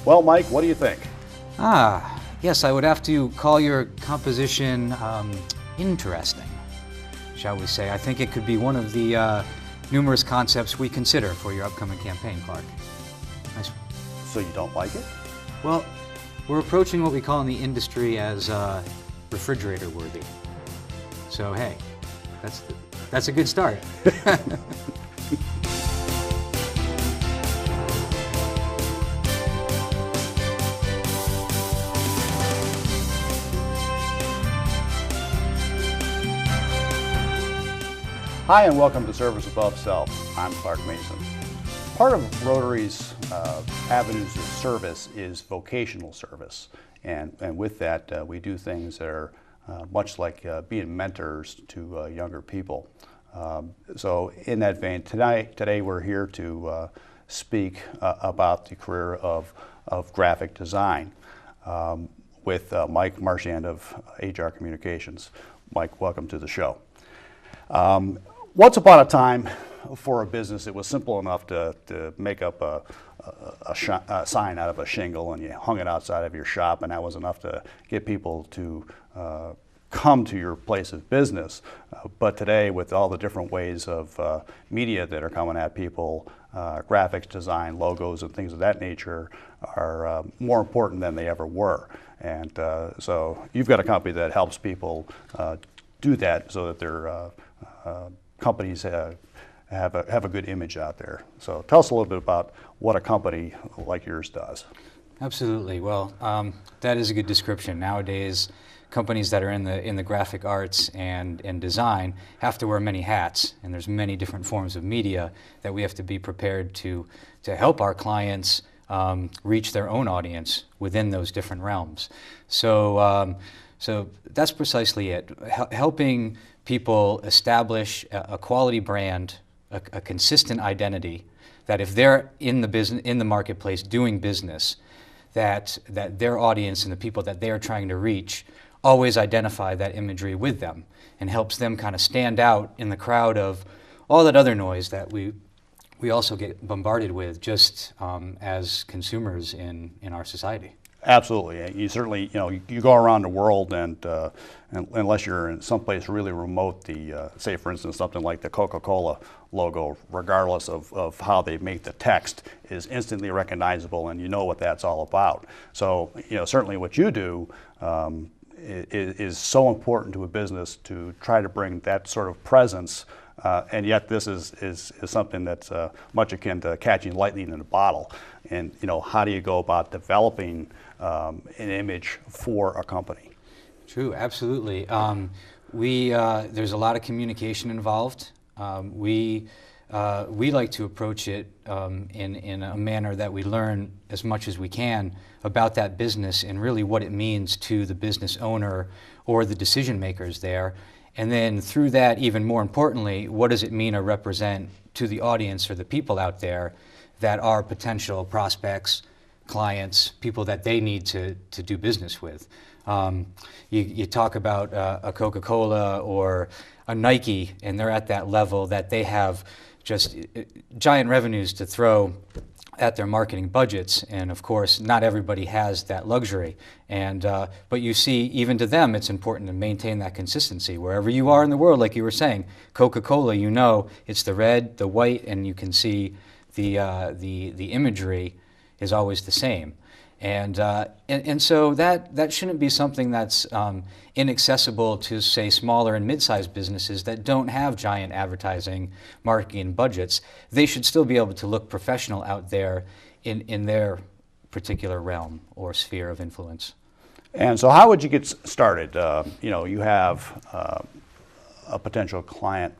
Well, Mike, what do you think? Yes, I would have to call your composition interesting, shall we say. I think it could be one of the numerous concepts we consider for your upcoming campaign, Clark. Nice. So you don't like it? Well, we're approaching what we call in the industry as refrigerator worthy. So hey, that's a good start. Hi, and welcome to Service Above Self. I'm Clark Mason. Part of Rotary's avenues of service is vocational service, and with that we do things that are much like being mentors to younger people. So in that vein, today we're here to speak about the career of graphic design with Mike Marchand of HR Communications. Mike, welcome to the show. Once upon a time, for a business, it was simple enough to make up a sign out of a shingle, and you hung it outside of your shop, and that was enough to get people to come to your place of business. But today, with all the different ways of media that are coming at people, graphics design, logos, and things of that nature are more important than they ever were. And so you've got a company that helps people do that so that their companies have a good image out there. So tell us a little bit about what a company like yours does. Absolutely. Well, that is a good description. Nowadays, companies that are in the graphic arts and design have to wear many hats, and there's many different forms of media that we have to be prepared to help our clients reach their own audience within those different realms. So that's precisely it. Helping people establish a quality brand, a consistent identity, that if they're in the marketplace doing business, that their audience and the people that they are trying to reach always identify that imagery with them, and helps them kind of stand out in the crowd of all that other noise that we also get bombarded with just as consumers in our society. Absolutely. You certainly, you go around the world, and unless you're in someplace really remote, say for instance something like the Coca-Cola logo, regardless of how they make the text, is instantly recognizable, and you know what that's all about. So certainly what you do is so important to a business to try to bring that sort of presence. And yet this is something that's much akin to catching lightning in a bottle. And how do you go about developing an image for a company? True, absolutely. There's a lot of communication involved. We like to approach it in a manner that we learn as much as we can about that business and really what it means to the business owner or the decision makers there. And then through that, even more importantly, what does it mean or represent to the audience or the people out there that are potential prospects, clients, people that they need to do business with. You talk about a Coca-Cola or a Nike, and they're at that level that they have just giant revenues to throw at their marketing budgets, and of course not everybody has that luxury, but you see even to them it's important to maintain that consistency wherever you are in the world. Like you were saying, Coca-Cola, it's the red, the white, and you can see the imagery is always the same, and so that shouldn't be something that's inaccessible to, say, smaller and mid-sized businesses that don't have giant advertising marketing budgets. They should still be able to look professional out there in their particular realm or sphere of influence. And so how would you get started? You have a potential client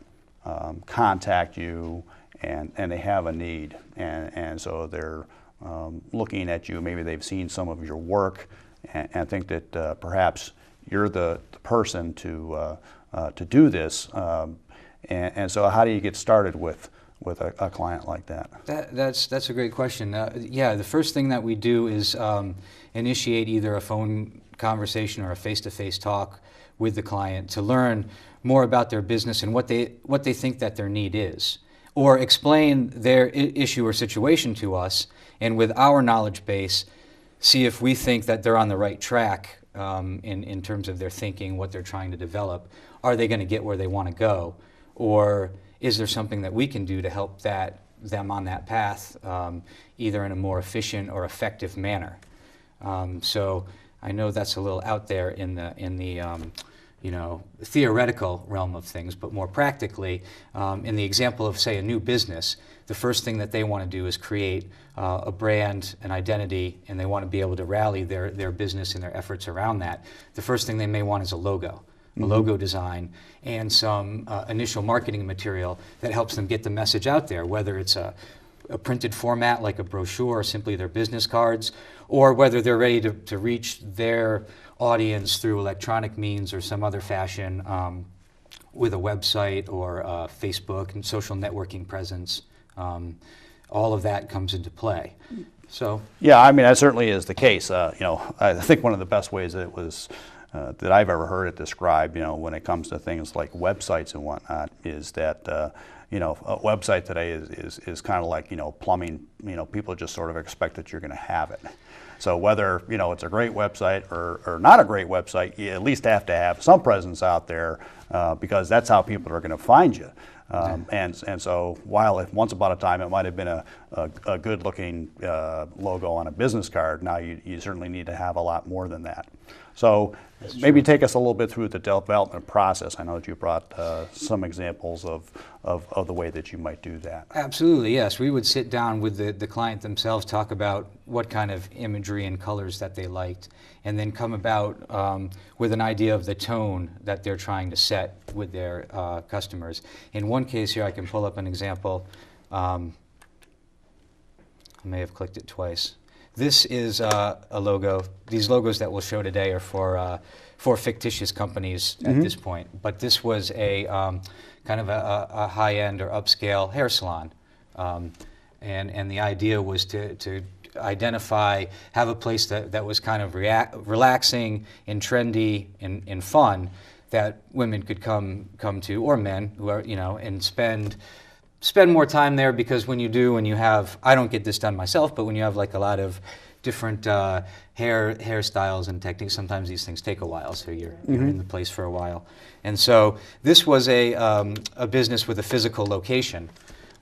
contact you, and they have a need, and so they're looking at you. Maybe they've seen some of your work and think that perhaps you're the person to do this. And so how do you get started with a client like that? That's a great question. The first thing that we do is initiate either a phone conversation or a face-to-face talk with the client to learn more about their business and what they think that their need is, or explain their issue or situation to us, and with our knowledge base see if we think that they're on the right track in terms of their thinking, what they're trying to develop. Are they going to get where they want to go? Or is there something that we can do to help them on that path, either in a more efficient or effective manner? So I know that's a little out there in the theoretical realm of things, but more practically, in the example of, say, a new business, the first thing that they want to do is create a brand, an identity, and they want to be able to rally their business and their efforts around that. The first thing they may want is a logo. A logo design, and some initial marketing material that helps them get the message out there, whether it's a printed format like a brochure or simply their business cards, or whether they're ready to reach their audience through electronic means or some other fashion with a website or Facebook and social networking presence. All of that comes into play. So yeah, I mean, that certainly is the case. I think one of the best ways that it was that I've ever heard it described, when it comes to things like websites and whatnot, is that a website today is kind of like plumbing. People just sort of expect that you're going to have it. So whether it's a great website or not a great website, you at least have to have some presence out there because that's how people are going to find you. And so while if once upon a time it might have been a good looking logo on a business card, now you certainly need to have a lot more than that. So maybe take us a little bit through the development process. I know that you brought some examples of the way that you might do that. Absolutely, yes. We would sit down with the client themselves, talk about what kind of imagery and colors that they liked, and then come about with an idea of the tone that they're trying to set with their customers. In one case here, I can pull up an example. I may have clicked it twice. This is a logo. These logos that we'll show today are for fictitious companies at this point. But this was a kind of a high-end or upscale hair salon. And the idea was to identify, have a place that was kind of relaxing and trendy and fun that women could come to, or men, who are, and spend more time there, because when you have, I don't get this done myself, but when you have like a lot of different hairstyles and techniques, sometimes these things take a while, so you're in the place for a while. And so this was a business with a physical location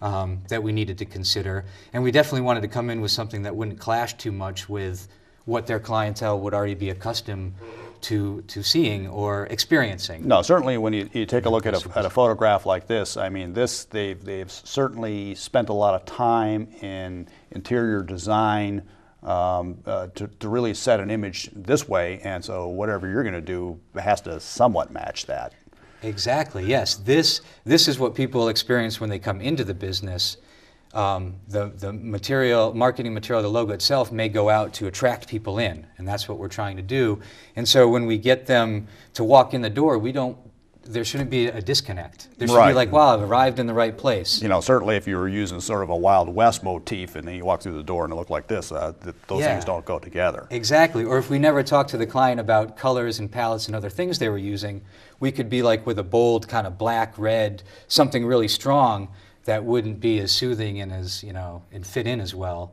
that we needed to consider, and we definitely wanted to come in with something that wouldn't clash too much with what their clientele would already be accustomed to seeing or experiencing. No, certainly when you take a look at a photograph like this, I mean, they've certainly spent a lot of time in interior design to really set an image this way, and so whatever you're going to do has to somewhat match that. Exactly, yes. This is what people experience when they come into the business. The marketing material, the logo itself may go out to attract people in, and that's what we're trying to do. And so when we get them to walk in the door, there shouldn't be a disconnect. There should be like, wow, I've arrived in the right place. Certainly if you were using sort of a Wild West motif and then you walk through the door and it looked like this, those things don't go together. Exactly. Or if we never talked to the client about colors and palettes and other things they were using, we could be like with a bold kind of black, red, something really strong that wouldn't be as soothing and as, and fit in as well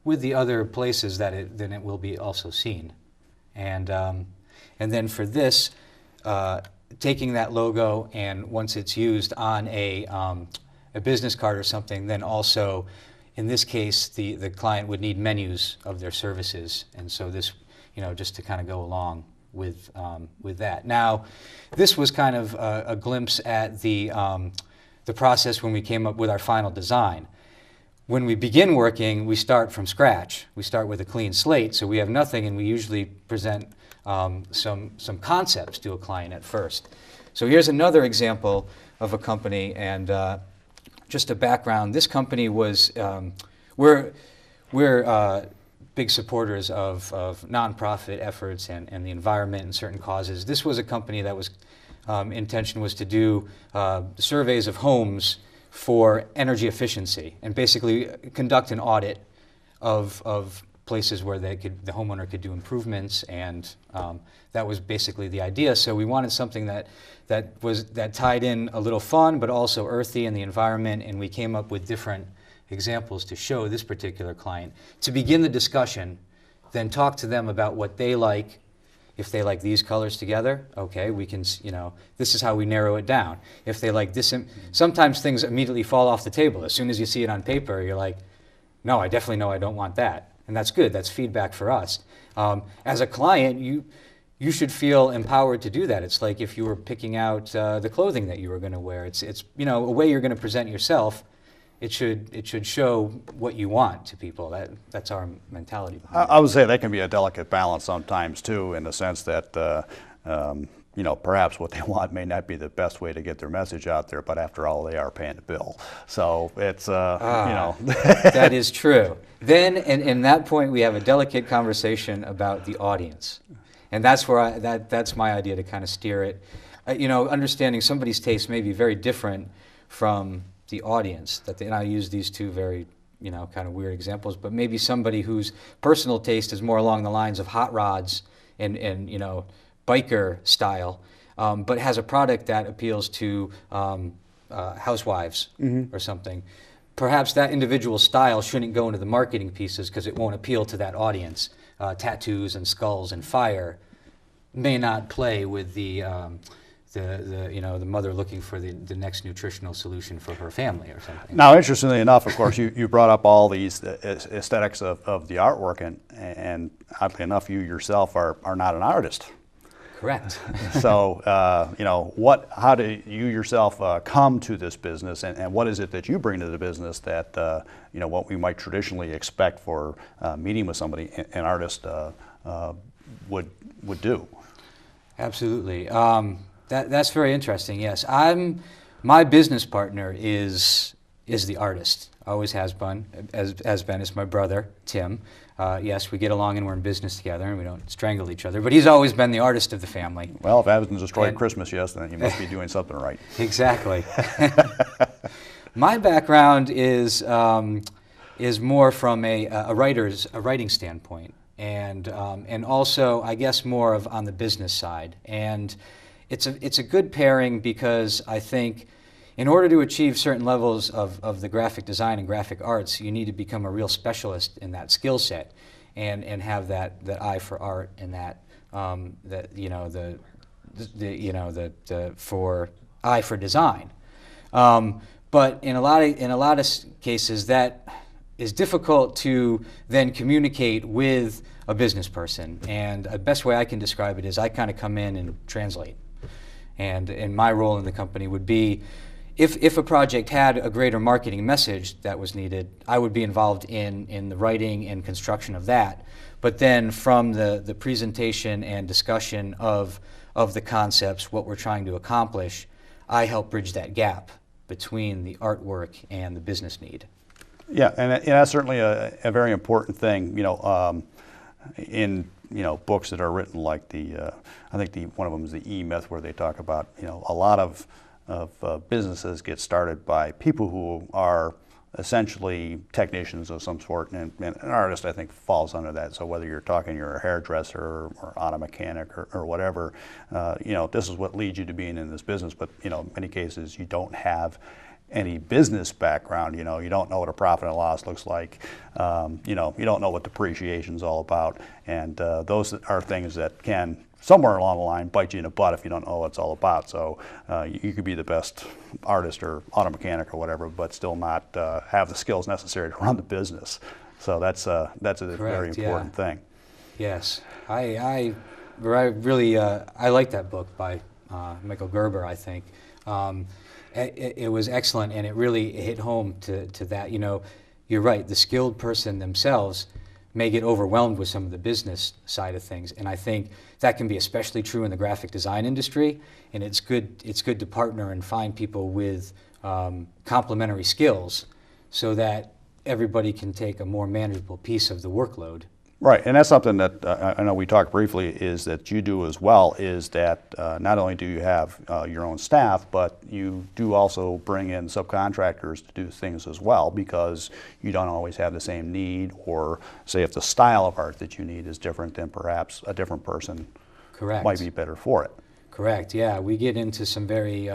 with the other places that it will be also seen. And then for this, taking that logo, and once it's used on a business card or something, then also, in this case, the client would need menus of their services, and so this, just to kind of go along with that. Now, this was kind of a glimpse at the process when we came up with our final design. When we begin working, we start from scratch. We start with a clean slate, so we have nothing, and we usually present some concepts to a client at first. So here's another example of a company, and just a background. This company was, we're big supporters of nonprofit efforts and the environment and certain causes. This was a company that was intention was to do surveys of homes for energy efficiency and basically conduct an audit of places where the homeowner could do improvements, and that was basically the idea. So we wanted something that tied in a little fun but also earthy in the environment, and we came up with different examples to show this particular client. To begin the discussion, then talk to them about what they like. If they like these colors together, okay, we can, this is how we narrow it down. If they like this, sometimes things immediately fall off the table. As soon as you see it on paper, you're like, no, I definitely know I don't want that. And that's good, that's feedback for us. As a client, you should feel empowered to do that. It's like if you were picking out the clothing that you were gonna wear. It's a way you're gonna present yourself. It should show what you want to people. That's our mentality behind it. I would say that can be a delicate balance sometimes too, in the sense that perhaps what they want may not be the best way to get their message out there, but after all, they are paying the bill. So it's that is true. Then, in that point, we have a delicate conversation about the audience, and that's where that's my idea to kind of steer it. Understanding somebody's taste may be very different from the audience, and I use these two very, kind of weird examples, but maybe somebody whose personal taste is more along the lines of hot rods and biker style, but has a product that appeals to housewives or something. Perhaps that individual style shouldn't go into the marketing pieces because it won't appeal to that audience. Tattoos and skulls and fire may not play with the mother looking for the next nutritional solution for her family or something. Now, interestingly enough, of course, you brought up all these aesthetics of the artwork, and oddly enough, you yourself are not an artist. Correct. So, how do you yourself come to this business, and what is it that you bring to the business that, what we might traditionally expect for meeting with somebody, an artist, would do? Absolutely. That's very interesting. Yes, my business partner is the artist. Always has been. It's my brother Tim. Yes, we get along and we're in business together, and we don't strangle each other. But he's always been the artist of the family. Well, if Evans destroyed Christmas, yes, then you must be doing something right. Exactly. My background is more from a writing standpoint, and also I guess more of on the business side. And it's a good pairing because I think in order to achieve certain levels of the graphic design and graphic arts, you need to become a real specialist in that skill set, and have that eye for art and for eye for design. But in a lot of cases, that is difficult to then communicate with a business person. And the best way I can describe it is I kind of come in and translate. And my role in the company would be, if a project had a greater marketing message that was needed, I would be involved in the writing and construction of that. But then from the presentation and discussion of the concepts, what we're trying to accomplish, I help bridge that gap between the artwork and the business need. Yeah, and that's certainly a very important thing. In books that are written like I think one of them is the E-Myth, where they talk about a lot of businesses get started by people who are essentially technicians of some sort, and an artist, I think, falls under that. So whether you're a hairdresser or auto mechanic or whatever, this is what leads you to being in this business. But in many cases, you don't have any business background. You don't know what a profit and loss looks like. You don't know what depreciation is all about, and those are things that can somewhere along the line bite you in the butt if you don't know what it's all about. So you could be the best artist or auto mechanic or whatever, but still not have the skills necessary to run the business. So that's a Correct, very important thing. Yes, I really I like that book by Michael Gerber. I think it was excellent, and it really hit home to that. You're right. The skilled person themselves may get overwhelmed with some of the business side of things, and I think that can be especially true in the graphic design industry. And it's good to partner and find people with complementary skills, so that everybody can take a more manageable piece of the workload. Right, and that's something that I know we talked briefly, is that you do as well, is that not only do you have your own staff, but you do also bring in subcontractors to do things as well, because you don't always have the same need, or say if the style of art that you need is different, then perhaps a different person Correct. might be better for it. Correct, yeah. We get into some very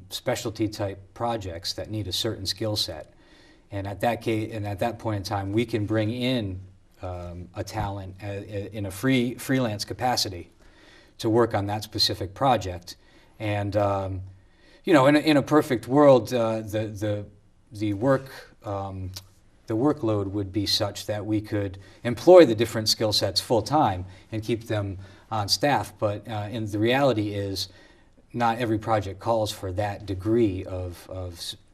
specialty type projects that need a certain skill set. And at that point in time, we can bring in a talent in a freelance capacity to work on that specific project. And you know, in a perfect world, the workload would be such that we could employ the different skill sets full time and keep them on staff. But and the reality is, not every project calls for that degree of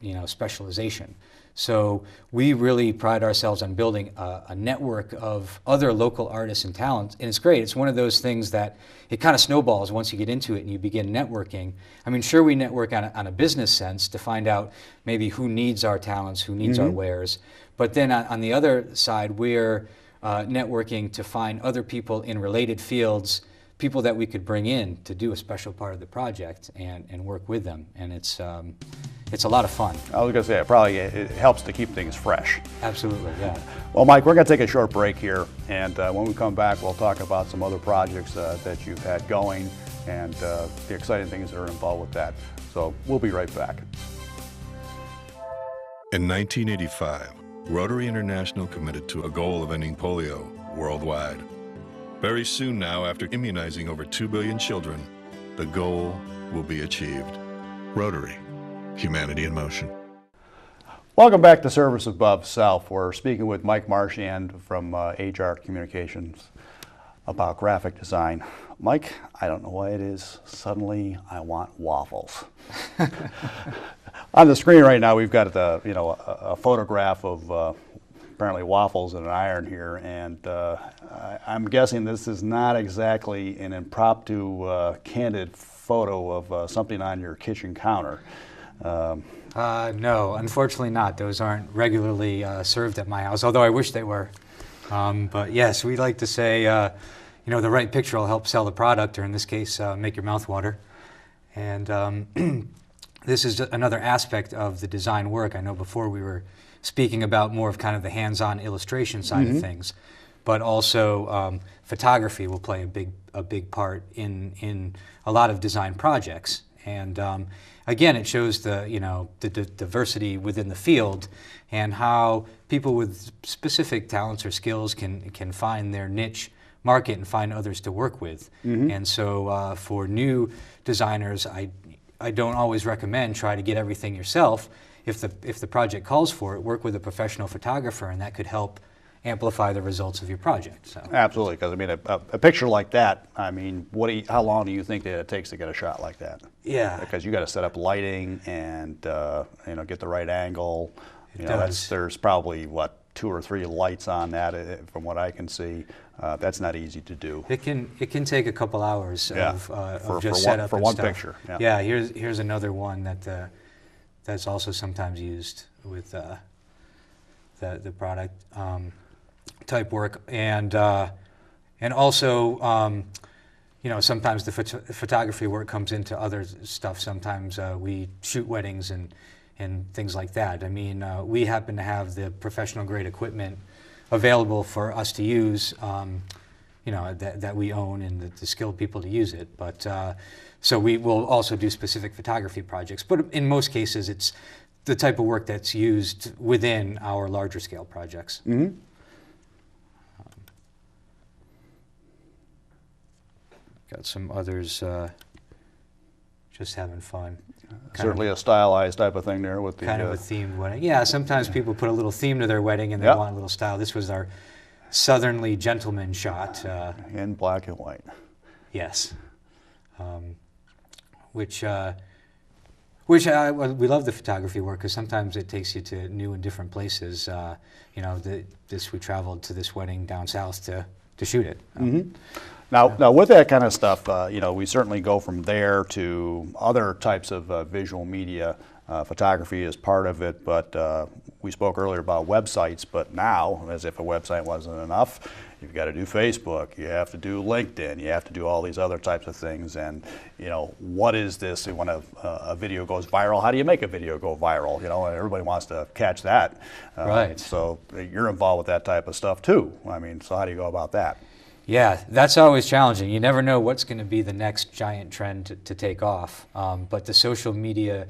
you know, specialization. So we really pride ourselves on building a network of other local artists and talents, and it's great. It's one of those things that it kind of snowballs once you get into it and you begin networking. I mean, sure, we network on a business sense to find out maybe who needs our talents, who needs our wares, but then on the other side, we're networking to find other people in related fields, people that we could bring in to do a special part of the project and work with them, and it's a lot of fun. I was going to say, it helps to keep things fresh. Absolutely, yeah. Well, Mike, we're going to take a short break here, and when we come back, we'll talk about some other projects that you've had going and the exciting things that are involved with that. So we'll be right back. In 1985, Rotary International committed to a goal of ending polio worldwide. Very soon now, after immunizing over 2 billion children, the goal will be achieved. Rotary, humanity in motion. Welcome back to Service Above Self. We're speaking with Mike Marchand from HR Communications about graphic design. Mike, I don't know why it is, suddenly I want waffles. On the screen right now, we've got a photograph of apparently waffles in an iron here, and I'm guessing this is not exactly an impromptu, candid photo of something on your kitchen counter. No, unfortunately not. Those aren't regularly served at my house, although I wish they were. But yes, we like to say, you know, the right picture will help sell the product, or in this case, make your mouth water. And this is another aspect of the design work. I know before we were speaking about more of kind of the hands-on illustration side of things, but also photography will play a big part in a lot of design projects. And again, it shows the diversity within the field and how people with specific talents or skills can find their niche market and find others to work with. And so for new designers, I don't always recommend try to get everything yourself. If the project calls for it, work with a professional photographer, and that could help amplify the results of your project. So. Absolutely, because I mean, a picture like that, I mean, how long do you think that it takes to get a shot like that? Yeah. Because you got to set up lighting and get the right angle. There's probably 2 or 3 lights on that, from what I can see. That's not easy to do. It can take a couple hours of just setup for and one stuff. picture. Yeah. Here's another one that's also sometimes used with the product type work, and also sometimes the photography work comes into other stuff. Sometimes we shoot weddings and things like that. I mean, we happen to have the professional grade equipment available for us to use, that we own, and the skilled people to use it. But so we will also do specific photography projects. But in most cases, it's the type of work that's used within our larger scale projects. Got some others just having fun. Certainly a stylized type of thing there with the kind of a themed wedding. Yeah, sometimes people put a little theme to their wedding and they want a little style. This was our Southernly Gentleman shot. In black and white. Yes. Which we love the photography work because sometimes it takes you to new and different places. We traveled to this wedding down south to shoot it. Now, with that kind of stuff, we certainly go from there to other types of visual media. Photography is part of it, but we spoke earlier about websites, but now, as if a website wasn't enough, you've got to do Facebook, you have to do LinkedIn, you have to do all these other types of things, and, what is this? When a video goes viral, how do you make a video go viral? Everybody wants to catch that. Right. So you're involved with that type of stuff too. I mean, so how do you go about that? Yeah, that's always challenging. You never know what's going to be the next giant trend to take off. But the social media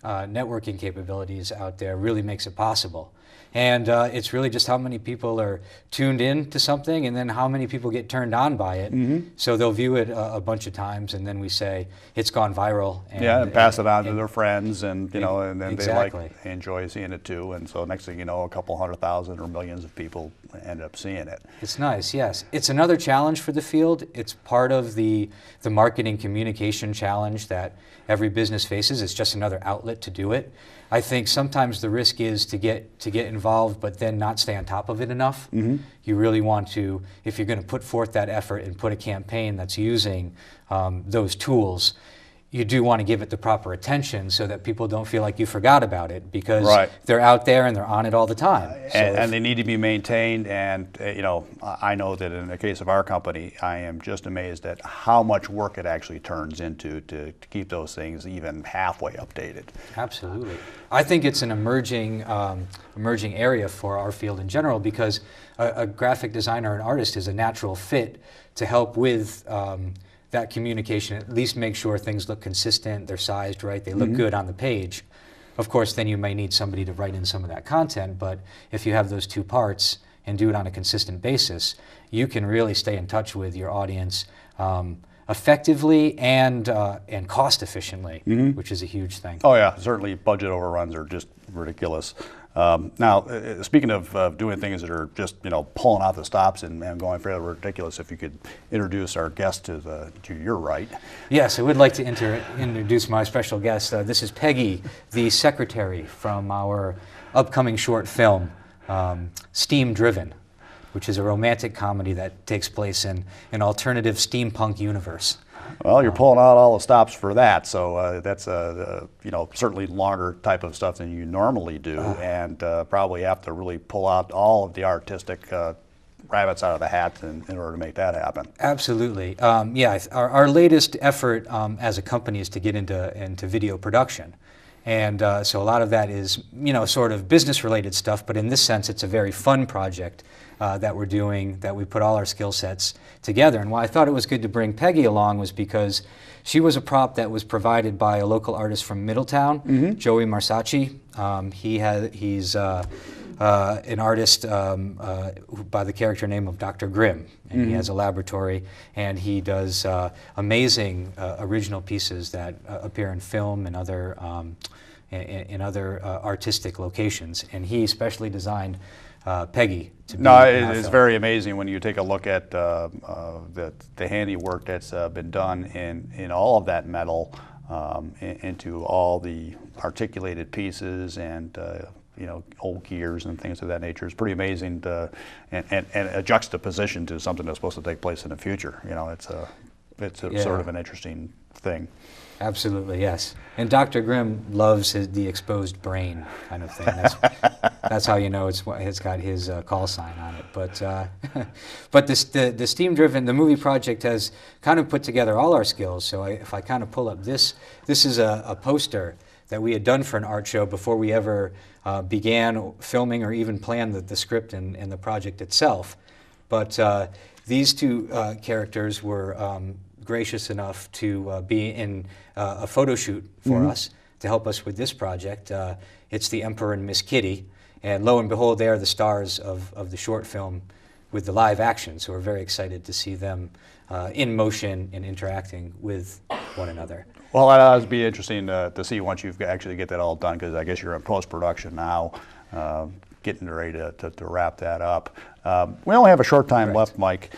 networking capabilities out there really makes it possible. And it's really just how many people are tuned in to something, and then how many people get turned on by it. So they'll view it a bunch of times, and then we say it's gone viral. And, Yeah, and pass it on to their friends, and you know, and then Exactly. they enjoy seeing it too. And so next thing you know, a couple 100,000 or millions of people end up seeing it. It's nice, yes. It's another challenge for the field. It's part of the marketing communication challenge that every business faces. It's just another outlet to do it. I think sometimes the risk is to get involved, but then not stay on top of it enough. You really want to, if you're going to put forth that effort and put a campaign that's using those tools, you do want to give it the proper attention so that people don't feel like you forgot about it, because Right. they're out there and they're on it all the time. So And they need to be maintained. And you know, I know that in the case of our company, I am just amazed at how much work it actually turns into to keep those things even halfway updated. Absolutely. I think it's an emerging area for our field in general, because a graphic designer and artist is a natural fit to help with that communication, at least make sure things look consistent, they're sized right, they look good on the page. Of course, then you may need somebody to write in some of that content, but if you have those two parts and do it on a consistent basis, you can really stay in touch with your audience effectively and cost efficiently, which is a huge thing. Oh yeah, certainly budget overruns are just ridiculous. Now, speaking of doing things that are just, you know, pulling out the stops and going fairly ridiculous, if you could introduce our guest to your right. Yes, I would like to introduce my special guest. This is Peggy, the secretary, from our upcoming short film, Steam Driven, which is a romantic comedy that takes place in an alternative steampunk universe. Well, you're pulling out all the stops for that, so that's you know, certainly longer type of stuff than you normally do, and probably have to really pull out all of the artistic rabbits out of the hat in order to make that happen. Absolutely. Yeah, our latest effort as a company is to get into video production. And so a lot of that is, you know, sort of business-related stuff, but in this sense, it's a very fun project that we're doing, that we put all our skill sets together. And why I thought it was good to bring Peggy along was because she was a prop that was provided by a local artist from Middletown, Joey Marsacci. He's an artist by the character name of Dr. Grimm, and he has a laboratory, and he does amazing original pieces that appear in film and other artistic locations. And he specially designed Peggy to be No, in our it's film. very amazing when you take a look at the handiwork that's been done in all of that metal, into all the articulated pieces and you know, old gears and things of that nature. It's pretty amazing and a juxtaposition to something that's supposed to take place in the future. You know, it's Yeah. sort of an interesting thing. Absolutely, yes. And Dr. Grimm loves the exposed brain kind of thing. That's how you know it's got his call sign on it. But the Steam Driven, the movie project has kind of put together all our skills. So if I kind of pull up this is a poster that we had done for an art show before we ever began filming or even planned the script and the project itself. But these two characters were gracious enough to be in a photo shoot for us to help us with this project. It's the Emperor and Miss Kitty, and lo and behold, they are the stars of the short film with the live action. So we're very excited to see them in motion and interacting with one another. Well, that'll be interesting to see once you actually get that all done, because I guess you're in post-production now, getting ready to wrap that up. We only have a short time left, Mike.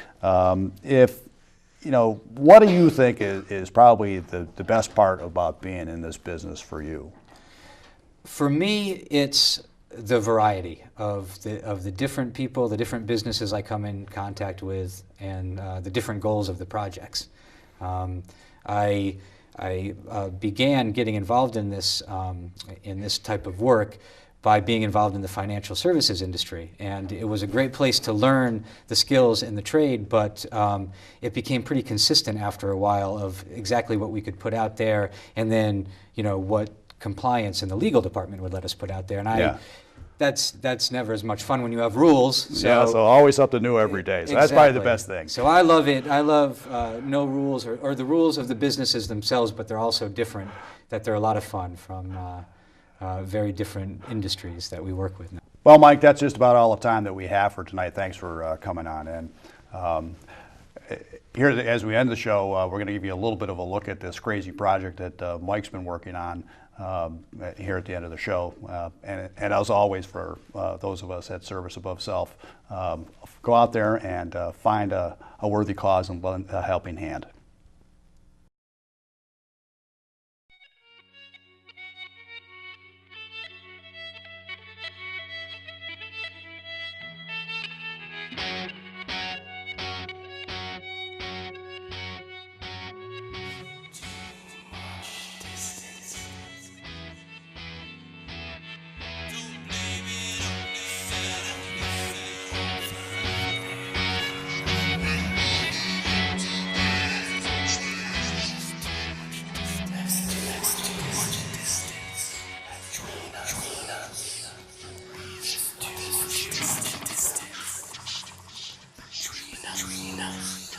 You know, what do you think is probably the best part about being in this business for you? For me, it's the variety of the different people, the different businesses I come in contact with, and the different goals of the projects. I began getting involved in this type of work by being involved in the financial services industry, and it was a great place to learn the skills in the trade, but it became pretty consistent after a while of exactly what we could put out there, and then, you know, what compliance and the legal department would let us put out there. And that's never as much fun when you have rules. So always something new every day. So that's probably the best thing. So I love it. I love no rules or the rules of the businesses themselves, but they're also different, that they're a lot of fun from very different industries that we work with now. Well, Mike, that's just about all the time that we have for tonight. Thanks for coming on in. Here, as we end the show, we're going to give you a little bit of a look at this crazy project that Mike's been working on here at the end of the show. And as always, for those of us at Service Above Self, go out there and find a worthy cause and lend a helping hand. Trina.